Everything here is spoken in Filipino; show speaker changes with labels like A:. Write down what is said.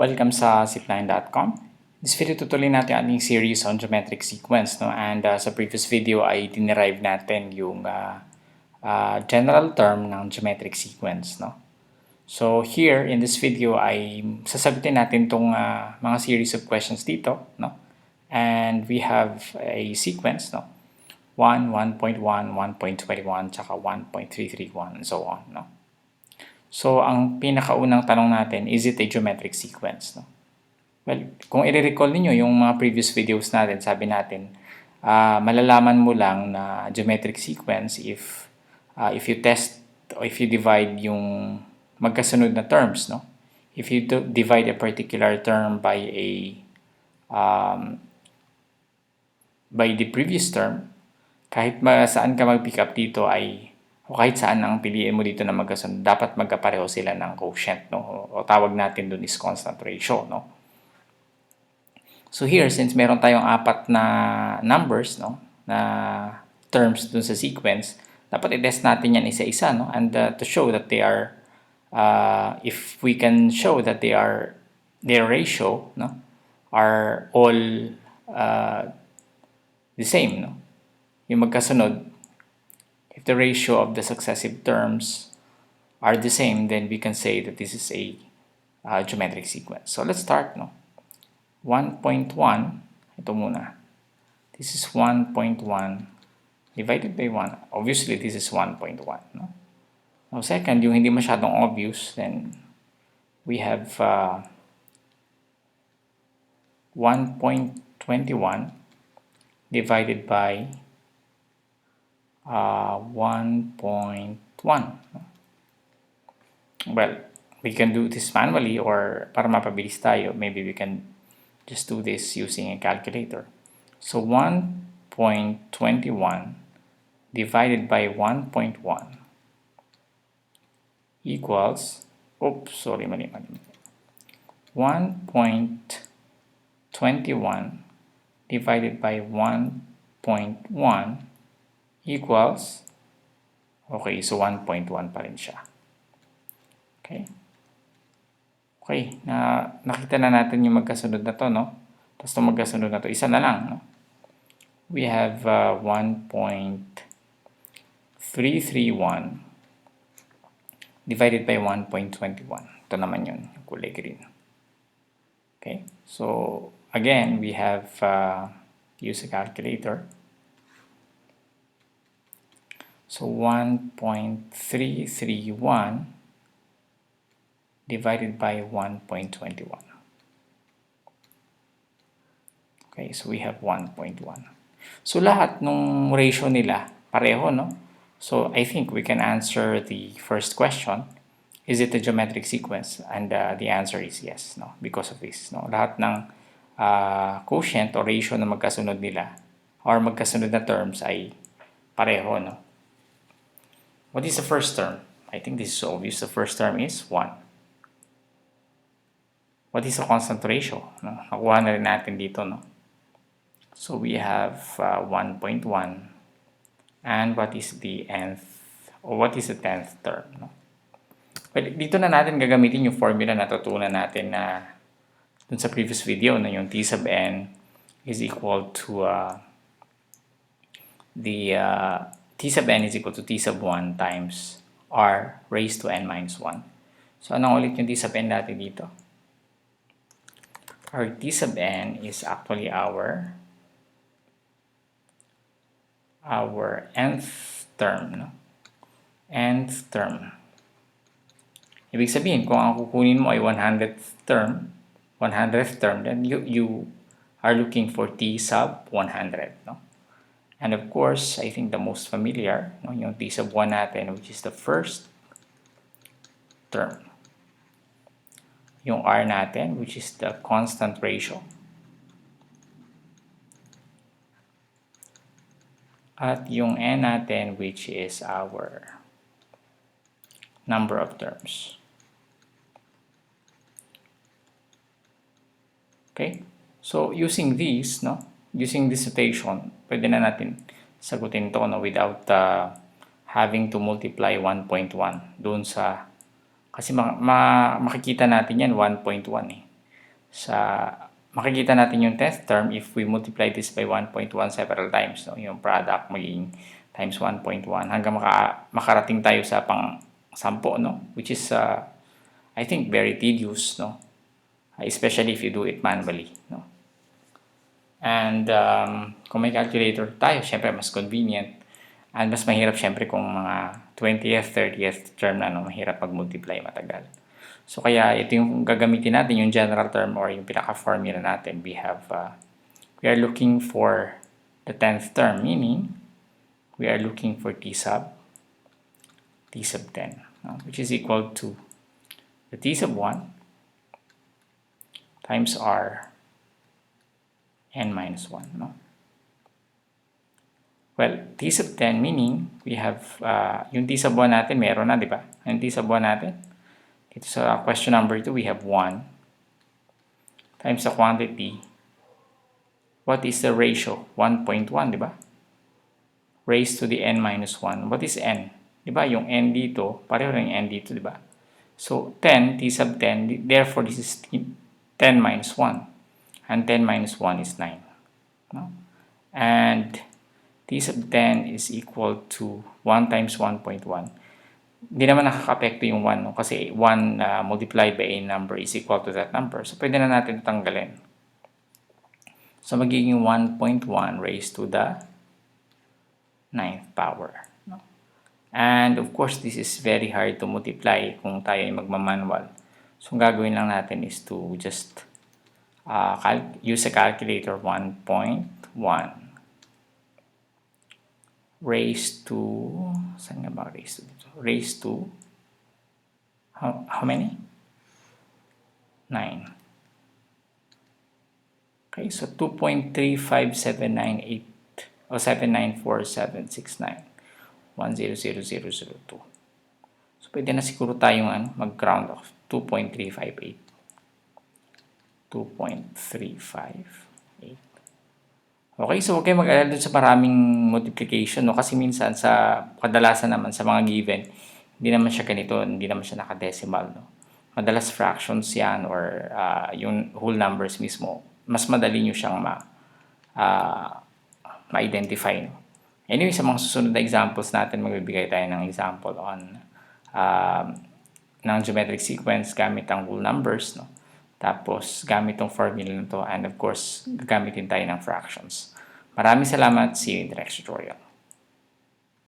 A: Welcome sa zipline.com. This video tutuloy natin ang ating series on geometric sequence. No? And sa previous video ay dinerive natin yung general term ng geometric sequence. No? So here in this video ay sasagutin natin itong mga series of questions dito. No? And we have a sequence. No? 1, 1.1, 1.21, tsaka 1.331, and so on. No? So, ang pinakaunang tanong natin, is it a geometric sequence? No? Well, kung i-recall niyo yung mga previous videos natin, sabi natin, malalaman mo lang na geometric sequence if you test or if you divide yung magkasunod na terms. No? If you divide a particular term by the previous term, kahit saan ka mag-pick up dito ay o kahit saan ang piliin mo dito na magkasunod, dapat magkapareho sila ng quotient, no? O tawag natin dun is constant ratio, no? So here, since meron tayong apat na numbers, no, na terms dun sa sequence, dapat i-test natin yan isa-isa, no? And to show that they are, if we can show that their ratio, no, are all the same, no? Yung magkasunod, if the ratio of the successive terms are the same, then we can say that this is a geometric sequence. So let's start, no? 1.1, ito muna. This is 1.1 divided by 1. Obviously, this is 1.1, no? Now, second, yung hindi masyadong obvious, then we have 1.21 divided by 1.1. Well, we can do this manually, or para mapabilis tayo, maybe we can just do this using a calculator. So 1.21 divided by 1.1 equals, oops, sorry, mali. 1.21 divided by 1.1 equals, okay, so 1.1 pa rin siya. Okay. Okay, nakita na natin yung magkasunod na to, no? Tapos itong magkasunod na to, isa na lang, no? We have 1.331 divided by 1.21. Ito naman yun, yung kulay green. Okay, so again, we have use a calculator. So 1.331 divided by 1.21. Okay, so we have 1.1. So lahat nung ratio nila pareho, no? So I think we can answer the first question. Is it a geometric sequence? And the answer is yes, no? Because of this, no? Lahat ng quotient or ratio na magkasunod nila or magkasunod na terms ay pareho, no? What is the first term? I think this is obvious. The first term is 1. What is the constant ratio? No? Nakuha na rin natin dito, no? So we have 1.1. And what is the nth, or what is the 10th term? No? Well, dito na natin gagamitin yung formula na tutunan natin na dun sa previous video, na yung T sub n is equal to T sub n is equal to T sub 1 times R raised to n minus 1. So, anong ulit yung T sub n natin dito? Our T sub n is actually our nth term, no? Nth term. Ibig sabihin, kung ang kukunin mo ay 100th term, then you are looking for T sub 100, no? And of course, I think the most familiar, no, yung T sub 1 natin, which is the first term. Yung R natin, which is the constant ratio. At yung N natin, which is our number of terms. Okay? So, using these, no? Using this notation, pwede na natin sagutin to, no, without having to multiply 1.1 doon sa, kasi makikita natin yan 1.1 eh. makikita natin yung 10th term if we multiply this by 1.1 several times. No? Yung product magiging times 1.1 hanggang makarating tayo sa pang 10, no? Which is, I think, very tedious, no? Especially if you do it manually. No? And kung may calculator tayo, syempre mas convenient. And mas mahirap syempre kung mga 20th, 30th term na, no? Mahirap mag-multiply, matagal. So kaya ito yung gagamitin natin, yung general term or yung pinaka-formula natin. We are looking for the 10th term, meaning we are looking for t sub 10, no? Which is equal to the t sub 1 times r n minus 1, no? Well, t sub 10 meaning we have, yung t sub 1 natin meron na, di ba? Yung t sub 1 natin, ito sa question number 2, we have 1 times the quantity. What is the ratio? 1.1, di ba? Raised to the n minus 1. What is n? Di ba? Yung n dito, pareho rin yung n dito, di ba? So, 10, t sub 10, therefore this is 10 minus 1. And 10 minus 1 is 9. No? And t sub 10 is equal to 1 times 1.1. Hindi naman nakaka-apekto yung 1, no? Kasi 1 multiplied by a number is equal to that number. So, pwede na natin tanggalin. So, magiging 1.1 raised to the 9th power. No? And, of course, this is very hard to multiply kung tayo ay magmamanual. So, ang gagawin lang natin is to just use a calculator. 1.1 raised to, saan nga ba raised to dito? Raised to, how many? 9. Okay, so 2.35798 o 794,769 100,002. So, pwede na siguro tayong mag-round off. 2.358. 2.358. Okay, so huwag kayo mag-alala dun sa maraming multiplication, no? Kasi minsan kadalasan naman sa mga given, hindi naman siya ganito, hindi naman siya nakadecimal, no? Madalas fractions yan or yung whole numbers mismo. Mas madali nyo siyang ma-identify, no? Anyway, sa mga susunod na examples natin, magbibigay tayo ng example on ng geometric sequence gamit ang whole numbers, no? Tapos, gamit tong formula na to, and of course, gagamitin tayo ng fractions. Maraming salamat. See you in the next tutorial.